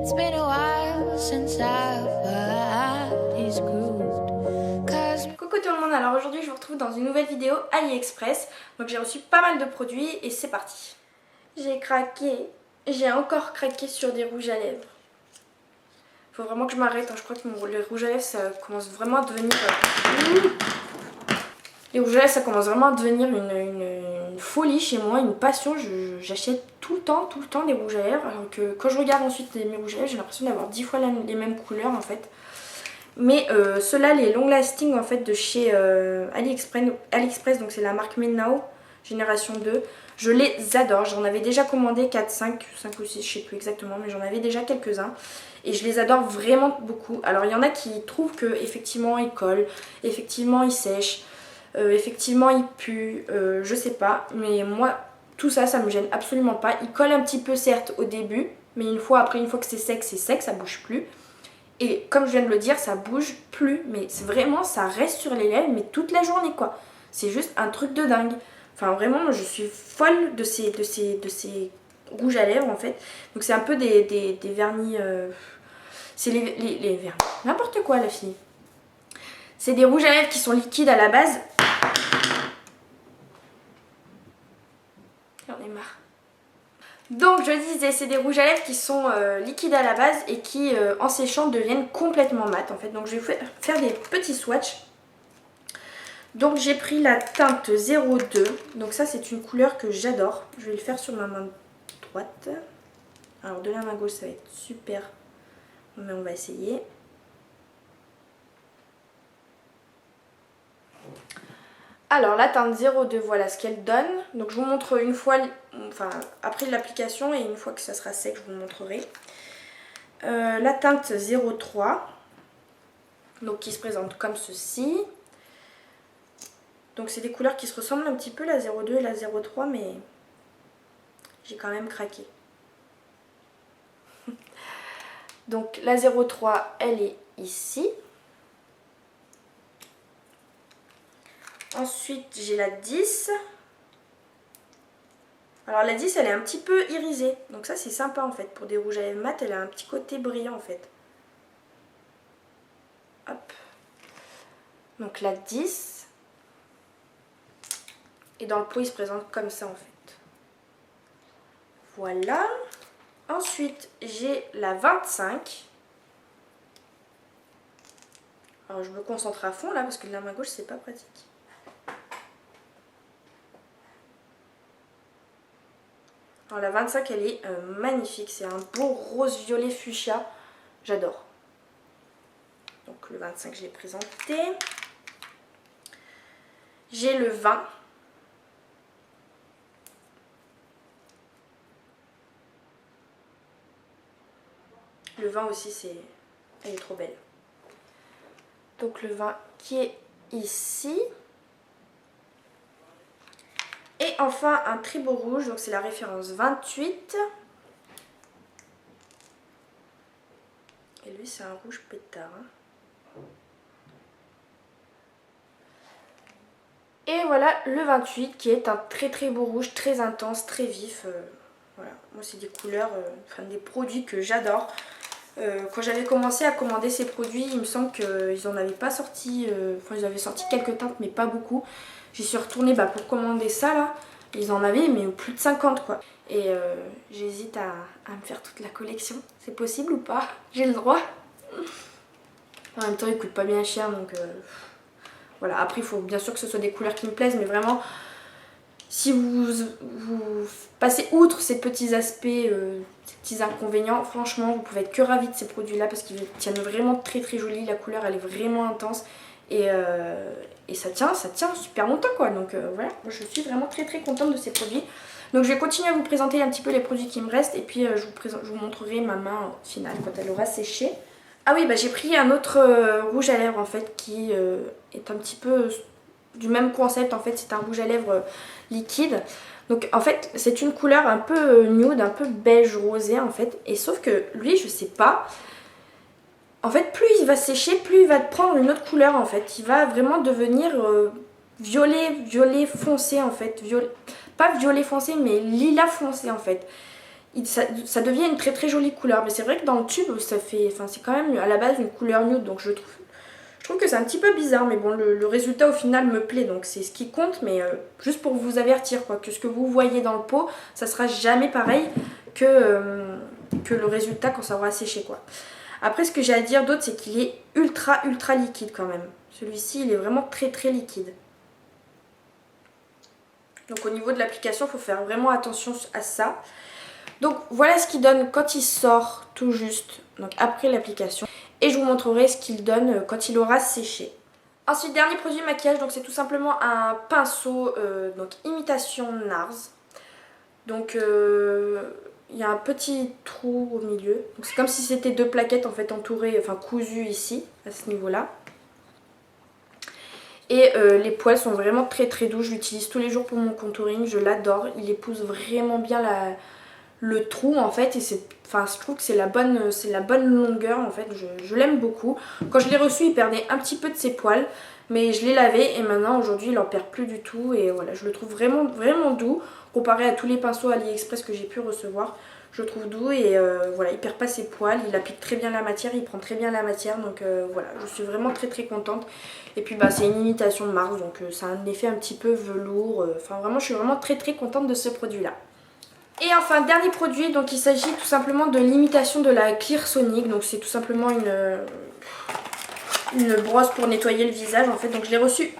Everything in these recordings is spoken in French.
It's been a while since I've had these grooves. Coucou tout le monde, alors aujourd'hui je vous retrouve dans une nouvelle vidéo AliExpress. Donc j'ai reçu pas mal de produits et c'est parti. J'ai encore craqué sur des rouges à lèvres. Faut vraiment que je m'arrête, je crois que les rouges à lèvres ça commence vraiment à devenir... Les rouges à lèvres ça commence vraiment à devenir une folie chez moi, une passion. J'achète tout le temps des rouges à lèvres. Alors que quand je regarde ensuite mes rouges à lèvres, j'ai l'impression d'avoir 10 fois les mêmes couleurs en fait. Mais ceux-là, les long lasting en fait de chez AliExpress, donc c'est la marque Menao Génération 2. Je les adore, j'en avais déjà commandé 4, 5 ou 6, je sais plus exactement, mais j'en avais déjà quelques-uns. Et je les adore vraiment beaucoup. Alors il y en a qui trouvent que effectivement ils collent, effectivement ils sèchent, effectivement ils puent, je sais pas. Mais moi, tout ça, ça me gêne absolument pas. Ils collent un petit peu certes au début, mais une fois que c'est sec, ça bouge plus. Et comme je viens de le dire, ça bouge plus. Mais vraiment, ça reste sur les lèvres, mais toute la journée quoi. C'est juste un truc de dingue. Enfin vraiment, je suis folle de ces rouges à lèvres en fait. Donc c'est un peu des vernis... c'est les vernis. N'importe quoi la fille. C'est des rouges à lèvres qui sont liquides à la base. J'en ai marre. Donc je disais, c'est des rouges à lèvres qui sont liquides à la base et qui en séchant deviennent complètement mat en fait. Donc je vais faire des petits swatchs. Donc j'ai pris la teinte 02. Donc ça c'est une couleur que j'adore. Je vais le faire sur ma main droite. Alors de la main gauche ça va être super. Mais on va essayer. Alors la teinte 02, voilà ce qu'elle donne. Donc je vous montre une fois, enfin après l'application et une fois que ça sera sec, je vous montrerai. La teinte 03, donc qui se présente comme ceci. Donc c'est des couleurs qui se ressemblent un petit peu, la 02 et la 03, mais j'ai quand même craqué. Donc la 03, elle est ici. Ensuite, j'ai la 10. Alors la 10, elle est un petit peu irisée. Donc ça, c'est sympa en fait. Pour des rouges à lèvres mat, elle a un petit côté brillant en fait. Hop. Donc la 10. Et dans le pot, il se présente comme ça en fait. Voilà. Ensuite, j'ai la 25. Alors je me concentre à fond là parce que de la main gauche, c'est pas pratique. Alors la 25 elle est magnifique, c'est un beau rose violet fuchsia, j'adore. Donc le 25 je l'ai présenté. J'ai le 20. Le 20 aussi elle est trop belle. Donc le 20 qui est ici. Et enfin un très beau rouge, donc c'est la référence 28. Et lui c'est un rouge pétard. Et voilà le 28 qui est un très très beau rouge, très intense, très vif. Voilà, moi c'est des couleurs, enfin des produits que j'adore. Quand j'avais commencé à commander ces produits, il me semble qu'ils n'en avaient pas sorti, enfin ils avaient sorti quelques teintes mais pas beaucoup. J'y suis retournée pour commander ça là. Ils en avaient mais plus de 50 quoi. Et j'hésite à me faire toute la collection. C'est possible ou pas? J'ai le droit. En même temps ils coûtent pas bien cher donc voilà. Après il faut bien sûr que ce soit des couleurs qui me plaisent. Mais vraiment si vous passez outre ces petits aspects, ces petits inconvénients, franchement vous pouvez être que ravis de ces produits là. Parce qu'ils tiennent vraiment très très joli. La couleur elle est vraiment intense. Et ça tient super longtemps quoi. Donc voilà, moi je suis vraiment très très contente de ces produits. Donc je vais continuer à vous présenter un petit peu les produits qui me restent. Et puis je vous montrerai ma main finale quand elle aura séché. Ah oui, j'ai pris un autre rouge à lèvres en fait qui est un petit peu du même concept. En fait c'est un rouge à lèvres liquide. Donc en fait c'est une couleur un peu nude, un peu beige rosé en fait. Et sauf que lui je sais pas... En fait, plus il va sécher, plus il va prendre une autre couleur en fait. Il va vraiment devenir violet foncé en fait. Pas violet foncé, mais lilas foncé en fait. ça devient une très très jolie couleur. Mais c'est vrai que dans le tube, ça fait, enfin, c'est quand même à la base une couleur nude. Donc je trouve que c'est un petit peu bizarre. Mais bon, le résultat au final me plaît. Donc c'est ce qui compte. Mais juste pour vous avertir quoi, que ce que vous voyez dans le pot, ça sera jamais pareil que le résultat quand ça aura séché quoi. Après ce que j'ai à dire d'autre, c'est qu'il est ultra liquide quand même. Celui-ci il est vraiment très très liquide. Donc au niveau de l'application, il faut faire vraiment attention à ça. Donc voilà ce qu'il donne quand il sort tout juste, donc après l'application. Et je vous montrerai ce qu'il donne quand il aura séché. Ensuite, dernier produit maquillage, donc c'est tout simplement un pinceau donc imitation NARS. Donc il y a un petit trou au milieu. C'est comme si c'était deux plaquettes en fait entourées, enfin cousues ici, à ce niveau-là. Et les poils sont vraiment très très doux, je l'utilise tous les jours pour mon contouring, je l'adore. Il épouse vraiment bien le trou en fait et je trouve que c'est la bonne longueur en fait, je l'aime beaucoup. Quand je l'ai reçu il perdait un petit peu de ses poils mais je l'ai lavé et maintenant aujourd'hui il en perd plus du tout et voilà, je le trouve vraiment doux comparé à tous les pinceaux AliExpress que j'ai pu recevoir. Je le trouve doux et voilà, il perd pas ses poils, il applique très bien la matière, il prend très bien la matière donc voilà, je suis vraiment très très contente. Et puis bah c'est une imitation de Mars donc ça a un effet un petit peu velours, enfin vraiment je suis vraiment très très contente de ce produit là. Et enfin dernier produit, donc il s'agit tout simplement de l'imitation de la Clear Sonic, donc c'est tout simplement une brosse pour nettoyer le visage en fait, donc je l'ai reçue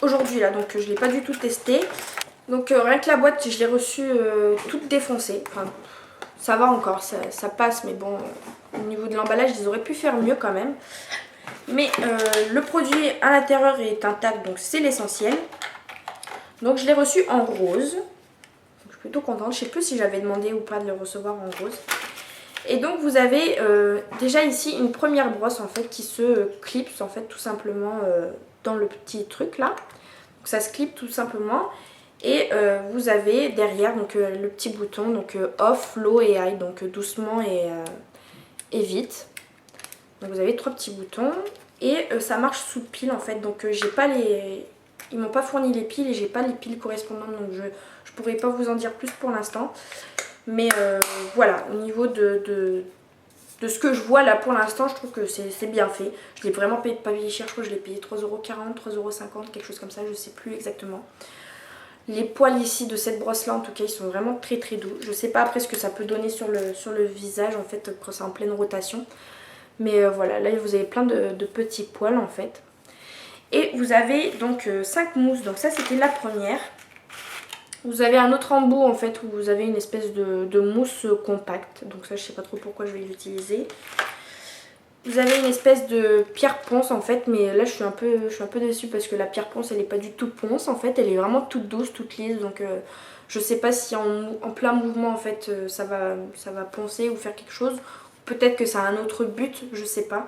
aujourd'hui là, donc je l'ai pas du tout testé. Donc rien que la boîte je l'ai reçue toute défoncée, enfin ça va encore, ça passe mais bon au niveau de l'emballage ils auraient pu faire mieux quand même. Mais le produit à l'intérieur est intact donc c'est l'essentiel. Donc je l'ai reçu en rose. Je suis plutôt contente, je sais plus si j'avais demandé ou pas de le recevoir en rose. Et donc vous avez déjà ici une première brosse en fait qui se clipse en fait tout simplement dans le petit truc là. Donc ça se clip tout simplement. Et vous avez derrière donc le petit bouton donc off, low et high, donc doucement et vite. Donc vous avez 3 petits boutons et ça marche sous pile en fait. Donc j'ai pas les, ils m'ont pas fourni les piles et j'ai pas les piles correspondantes donc je pourrais pas vous en dire plus pour l'instant. Mais voilà, au niveau de ce que je vois là pour l'instant, je trouve que c'est bien fait. Je l'ai vraiment payé pas cher, je crois que je l'ai payé 3,40€, 3,50€, quelque chose comme ça, je sais plus exactement. Les poils ici de cette brosse là en tout cas ils sont vraiment très très doux. Je sais pas après ce que ça peut donner sur le visage en fait quand c'est en pleine rotation. Mais voilà, là vous avez plein de petits poils en fait. Et vous avez donc 5 mousses, donc ça c'était la première. Vous avez un autre embout en fait où vous avez une espèce de mousse compacte. Donc ça je sais pas trop pourquoi je vais l'utiliser. Vous avez une espèce de pierre ponce en fait, mais là je suis un peu déçue parce que la pierre ponce elle est pas du tout ponce en fait, elle est vraiment toute douce, toute lisse, donc je sais pas si en plein mouvement en fait ça va poncer ou faire quelque chose. Peut-être que ça a un autre but, je sais pas.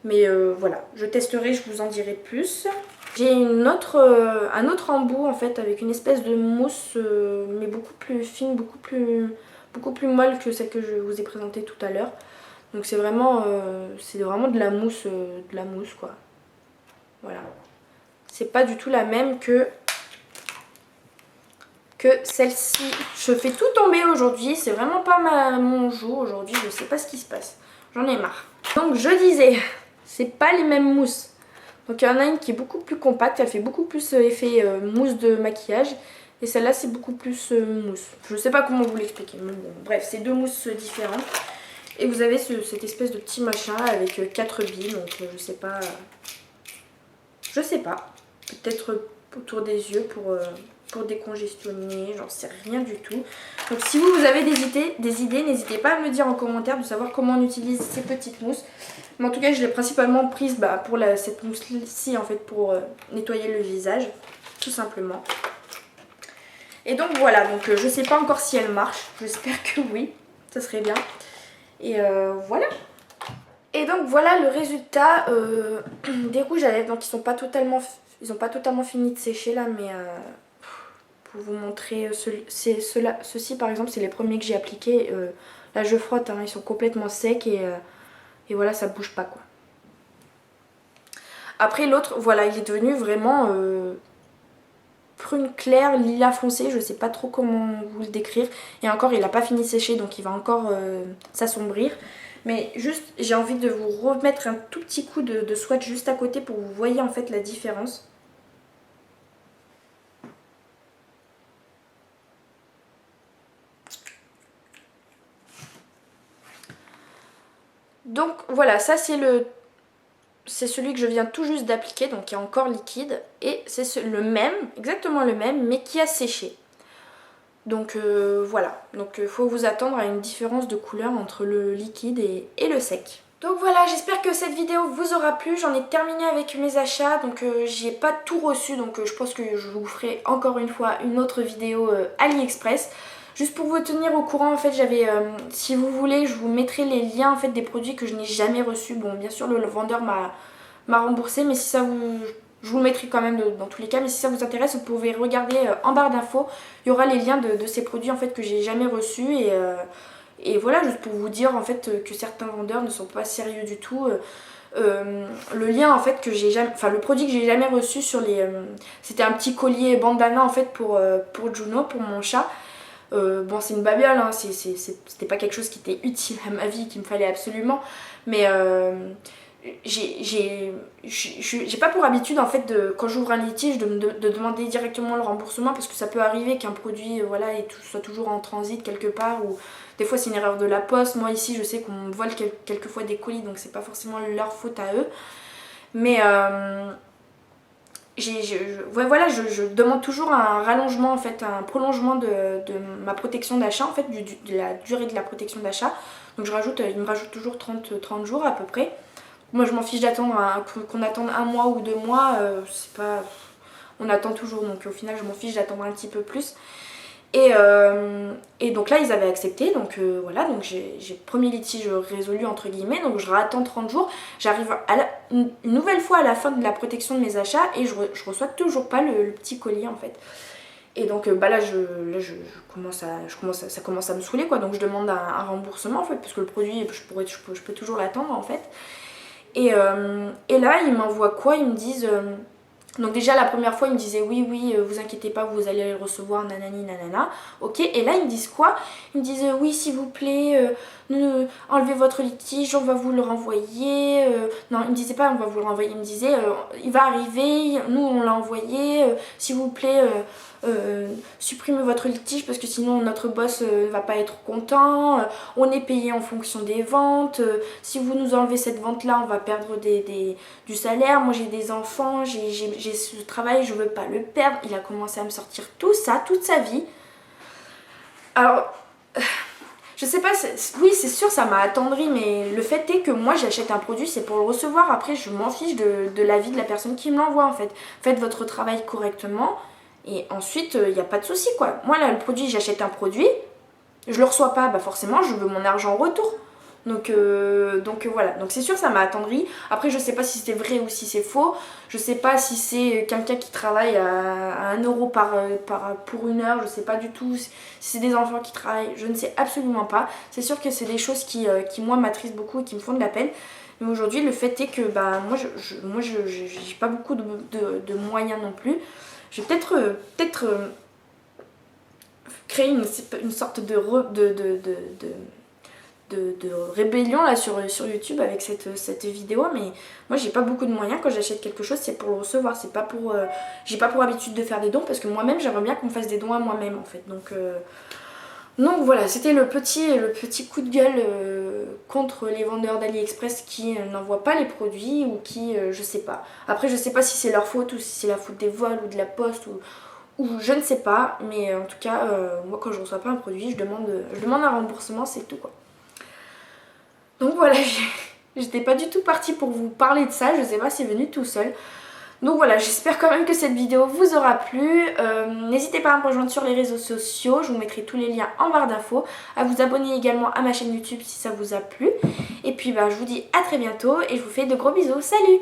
Mais voilà, je testerai, je vous en dirai plus. J'ai un autre embout en fait avec une espèce de mousse mais beaucoup plus fine, beaucoup plus molle que celle que je vous ai présentée tout à l'heure. Donc c'est vraiment de la mousse quoi. Voilà. C'est pas du tout la même que celle-ci. Je fais tout tomber aujourd'hui. C'est vraiment pas mon jour aujourd'hui. Je sais pas ce qui se passe. J'en ai marre. Donc je disais, c'est pas les mêmes mousses. Donc il y en a une qui est beaucoup plus compacte. Elle fait beaucoup plus effet mousse de maquillage. Et celle-là c'est beaucoup plus mousse. Je sais pas comment vous l'expliquer. Mais bon, bref, c'est deux mousses différentes. Et vous avez cette espèce de petit machin avec 4 billes, donc je sais pas. Peut-être autour des yeux pour décongestionner, j'en sais rien du tout. Donc si vous avez des idées, n'hésitez pas à me le dire en commentaire de savoir comment on utilise ces petites mousses. Mais en tout cas je l'ai principalement prise pour cette mousse-ci en fait pour nettoyer le visage, tout simplement. Et donc voilà, donc je sais pas encore si elle marche, j'espère que oui, ça serait bien. Et voilà. Et donc voilà le résultat des rouges à lèvres. Donc ils n'ont pas totalement fini de sécher là, mais pour vous montrer ceux-ci par exemple, c'est les premiers que j'ai appliqués. Là je frotte, hein, ils sont complètement secs et voilà, ça bouge pas quoi. Après l'autre, voilà, il est devenu vraiment prune clair, lilas foncé, je sais pas trop comment vous le décrire. Et encore il n'a pas fini de sécher donc il va encore s'assombrir. Mais juste j'ai envie de vous remettre un tout petit coup de swatch juste à côté pour que vous voyez en fait la différence. Donc voilà, ça c'est celui que je viens tout juste d'appliquer, donc qui est encore liquide. Et c'est le même, exactement le même, mais qui a séché. Donc voilà, donc il faut vous attendre à une différence de couleur entre le liquide et le sec. Donc voilà, j'espère que cette vidéo vous aura plu. J'en ai terminé avec mes achats, donc j'ai pas tout reçu, donc je pense que je vous ferai encore une fois une autre vidéo AliExpress. Juste pour vous tenir au courant, en fait, j'avais, si vous voulez, je vous mettrai les liens en fait des produits que je n'ai jamais reçus. Bon, bien sûr, le vendeur m'a remboursé, mais si ça vous, je vous le mettrai quand même dans tous les cas. Mais si ça vous intéresse, vous pouvez regarder en barre d'infos. Il y aura les liens de ces produits en fait que j'ai jamais reçus et voilà, juste pour vous dire en fait que certains vendeurs ne sont pas sérieux du tout. Le lien en fait que j'ai jamais, enfin le produit que j'ai jamais reçu sur les, c'était un petit collier bandana en fait pour Juno, pour mon chat. Bon c'est une babiole, hein, c'était pas quelque chose qui était utile à ma vie, qu'il me fallait absolument, mais j'ai pas pour habitude en fait quand j'ouvre un litige de demander directement le remboursement, parce que ça peut arriver qu'un produit voilà, soit toujours en transit quelque part, ou des fois c'est une erreur de la poste. Moi ici je sais qu'on me vole quelquefois des colis, donc c'est pas forcément leur faute à eux, mais voilà, je demande toujours un rallongement en fait, un prolongement de ma protection d'achat en fait, de la durée de la protection d'achat. Donc il me rajoute toujours 30 jours à peu près. Moi je m'en fiche d'attendre qu'on attende 1 mois ou 2 mois, c'est pas, on attend toujours, donc au final je m'en fiche d'attendre un petit peu plus. Et donc là ils avaient accepté, donc voilà, donc j'ai le premier litige résolu entre guillemets, donc je rattends 30 jours, j'arrive une nouvelle fois à la fin de la protection de mes achats et je reçois toujours pas le petit colis en fait. Et donc bah là, ça commence à me saouler quoi, donc je demande un remboursement en fait, parce que le produit je peux toujours l'attendre en fait. Et là ils m'envoient quoi, ils me disent... donc déjà la première fois ils me disaient oui vous inquiétez pas, vous allez le recevoir, nanani nanana, ok. Et là ils me disent quoi, ils me disent oui s'il vous plaît enlevez votre litige, on va vous le renvoyer, non ils me disaient pas on va vous le renvoyer, ils me disaient il va arriver, nous on l'a envoyé, s'il vous plaît supprimez votre litige parce que sinon notre boss va pas être content, on est payé en fonction des ventes, si vous nous enlevez cette vente là on va perdre du salaire, moi j'ai des enfants, j'ai ce travail, je veux pas le perdre. Il a commencé à me sortir tout ça, toute sa vie. Alors je sais pas, oui c'est sûr ça m'a attendri, mais le fait est que moi j'achète un produit, c'est pour le recevoir, après je m'en fiche de l'avis de la personne qui me l'envoie en fait. Faites votre travail correctement et ensuite il n'y a pas de souci quoi. Moi là le produit, j'achète un produit, je le reçois pas, bah forcément je veux mon argent en retour. Donc voilà, donc c'est sûr ça m'a attendri. Après je sais pas si c'est vrai ou si c'est faux. Je sais pas si c'est quelqu'un qui travaille à 1 euro pour 1 heure. Je sais pas du tout si c'est des enfants qui travaillent. Je ne sais absolument pas. C'est sûr que c'est des choses qui moi m'attristent beaucoup et qui me font de la peine. Mais aujourd'hui le fait est que bah, moi j'ai pas beaucoup de moyens non plus. Je vais peut-être créer une sorte de rébellion là sur YouTube avec cette vidéo, mais moi j'ai pas beaucoup de moyens. Quand j'achète quelque chose c'est pour le recevoir, c'est pas pour j'ai pas pour habitude de faire des dons, parce que moi-même j'aimerais bien qu'on me fasse des dons à moi-même en fait. Donc voilà, c'était le petit coup de gueule contre les vendeurs d'AliExpress qui n'envoient pas les produits, ou qui je sais pas. Après je sais pas si c'est leur faute ou si c'est la faute des vols ou de la poste ou je ne sais pas, mais en tout cas moi quand je reçois pas un produit je demande un remboursement, c'est tout quoi. Donc voilà, j'étais pas du tout partie pour vous parler de ça, je sais pas, c'est venu tout seul. Donc voilà, j'espère quand même que cette vidéo vous aura plu. N'hésitez pas à me rejoindre sur les réseaux sociaux, je vous mettrai tous les liens en barre d'infos. À vous abonner également à ma chaîne YouTube si ça vous a plu. Et puis bah, je vous dis à très bientôt et je vous fais de gros bisous, salut!